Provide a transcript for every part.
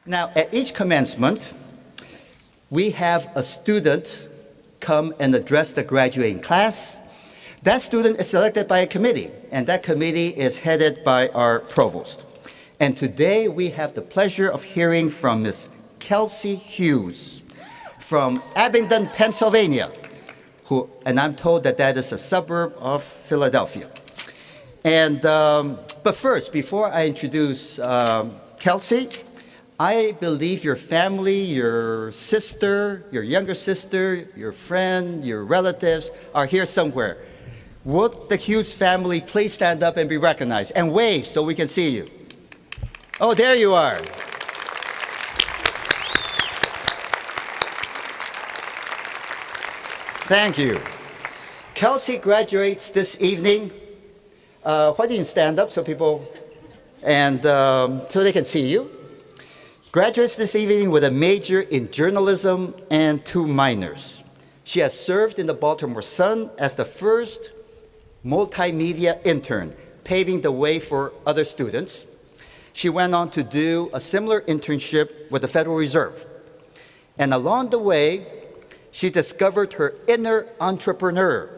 Now, at each commencement, we have a student come and address the graduating class. That student is selected by a committee, and that committee is headed by our provost. And today we have the pleasure of hearing from Ms. Kelsey Hughes from Abingdon, Pennsylvania, and I'm told that that is a suburb of Philadelphia. And, but first, before I introduce Kelsey, I believe your family, your sister, your younger sister, your friend, your relatives are here somewhere. Would the Hughes family please stand up and be recognized and wave so we can see you? Oh, there you are. Thank you. Kelsey graduates this evening. Why don't you stand up so people, and so they can see you. Graduates this evening with a major in journalism and 2 minors. She has served in the Baltimore Sun as the first multimedia intern, paving the way for other students. She went on to do a similar internship with the Federal Reserve. And along the way, she discovered her inner entrepreneur,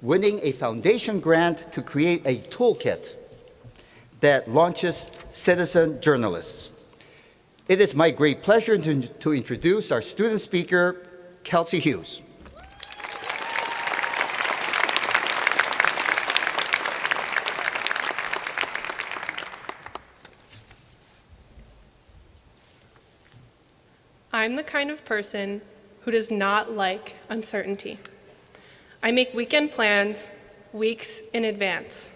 winning a foundation grant to create a toolkit that launches citizen journalists. It is my great pleasure to introduce our student speaker, Kelsey Hughes. I'm the kind of person who does not like uncertainty. I make weekend plans weeks in advance.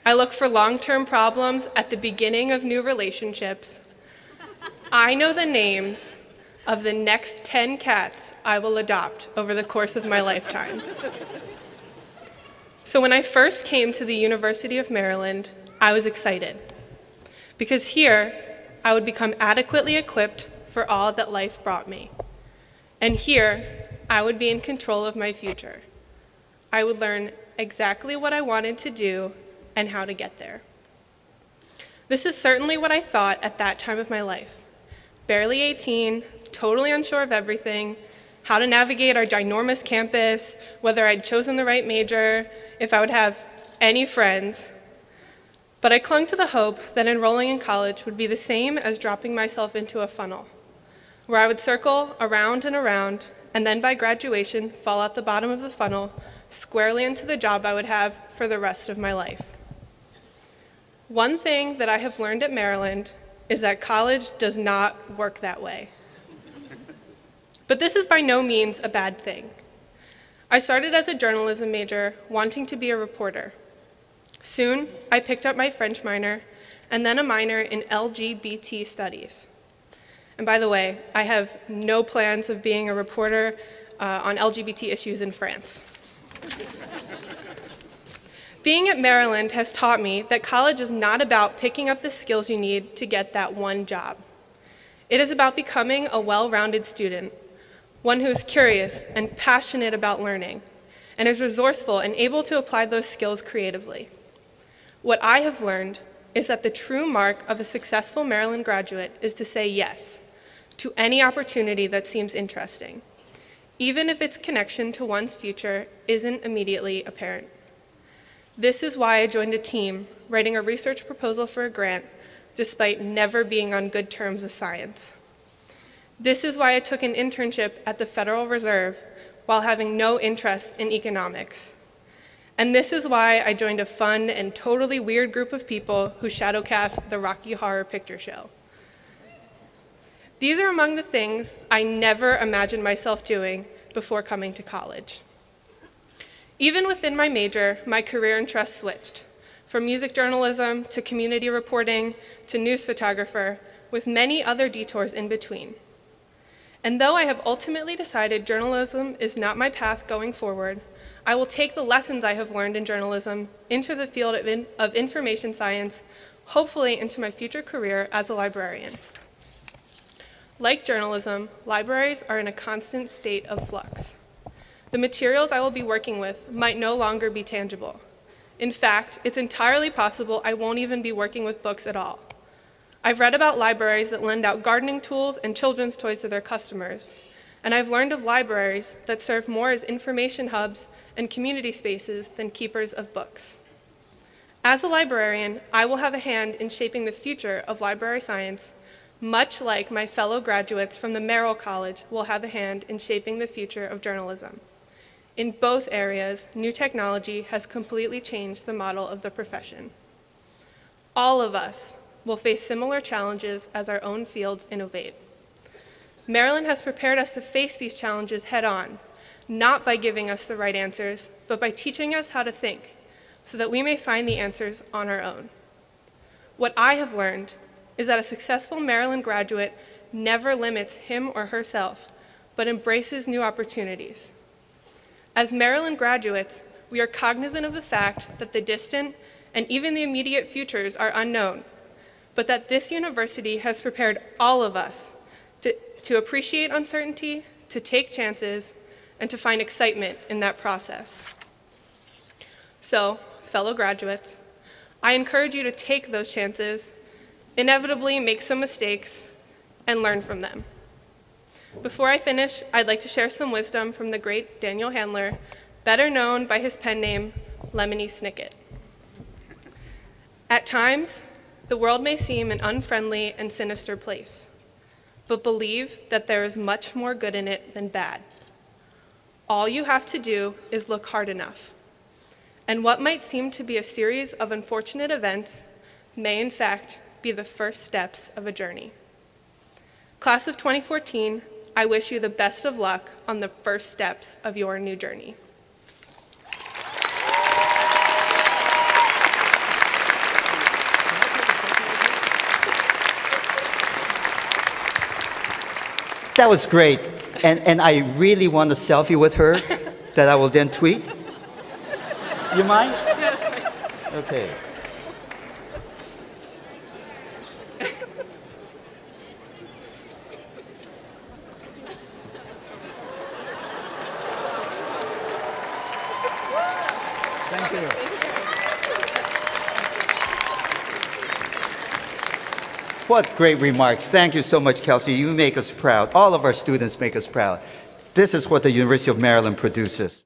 I look for long-term problems at the beginning of new relationships. I know the names of the next 10 cats I will adopt over the course of my lifetime. So when I first came to the University of Maryland, I was excited, because here I would become adequately equipped for all that life brought me. And here, I would be in control of my future. I would learn exactly what I wanted to do and how to get there. This is certainly what I thought at that time of my life. Barely 18, totally unsure of everything, how to navigate our ginormous campus, whether I'd chosen the right major, if I would have any friends. But I clung to the hope that enrolling in college would be the same as dropping myself into a funnel, where I would circle around and then by graduation fall out the bottom of the funnel squarely into the job I would have for the rest of my life. One thing that I have learned at Maryland is that college does not work that way. But this is by no means a bad thing. I started as a journalism major, wanting to be a reporter. Soon, I picked up my French minor and then a minor in LGBT studies. And by the way, I have no plans of being a reporter on LGBT issues in France. Being at Maryland has taught me that college is not about picking up the skills you need to get that one job. It is about becoming a well-rounded student, one who is curious and passionate about learning, and is resourceful and able to apply those skills creatively. What I have learned is that the true mark of a successful Maryland graduate is to say yes to any opportunity that seems interesting, even if its connection to one's future isn't immediately apparent. This is why I joined a team writing a research proposal for a grant, despite never being on good terms with science. This is why I took an internship at the Federal Reserve while having no interest in economics. And this is why I joined a fun and totally weird group of people who shadowcast the Rocky Horror Picture Show. These are among the things I never imagined myself doing before coming to college. Even within my major, my career interests switched, from music journalism to community reporting to news photographer, with many other detours in between. And though I have ultimately decided journalism is not my path going forward, I will take the lessons I have learned in journalism into the field of information science, hopefully into my future career as a librarian. Like journalism, libraries are in a constant state of flux. The materials I will be working with might no longer be tangible. In fact, it's entirely possible I won't even be working with books at all. I've read about libraries that lend out gardening tools and children's toys to their customers. And I've learned of libraries that serve more as information hubs and community spaces than keepers of books. As a librarian, I will have a hand in shaping the future of library science, much like my fellow graduates from the Merrill College will have a hand in shaping the future of journalism. In both areas, new technology has completely changed the model of the profession. All of us will face similar challenges as our own fields innovate. Maryland has prepared us to face these challenges head-on, not by giving us the right answers, but by teaching us how to think, so that we may find the answers on our own. What I have learned is that a successful Maryland graduate never limits him or herself, but embraces new opportunities. As Maryland graduates, we are cognizant of the fact that the distant and even the immediate futures are unknown, but that this university has prepared all of us to appreciate uncertainty, to take chances, and to find excitement in that process. So, fellow graduates, I encourage you to take those chances, inevitably make some mistakes, and learn from them. Before I finish, I'd like to share some wisdom from the great Daniel Handler, better known by his pen name, Lemony Snicket. At times, the world may seem an unfriendly and sinister place, but believe that there is much more good in it than bad. All you have to do is look hard enough, and what might seem to be a series of unfortunate events may in fact be the first steps of a journey. Class of 2014, I wish you the best of luck on the first steps of your new journey. That was great. And I really want a selfie with her that I will then tweet. You mind? Yeah, that's fine. Okay. Thank you. What great remarks. Thank you so much, Kelsey. You make us proud. All of our students make us proud. This is what the University of Maryland produces.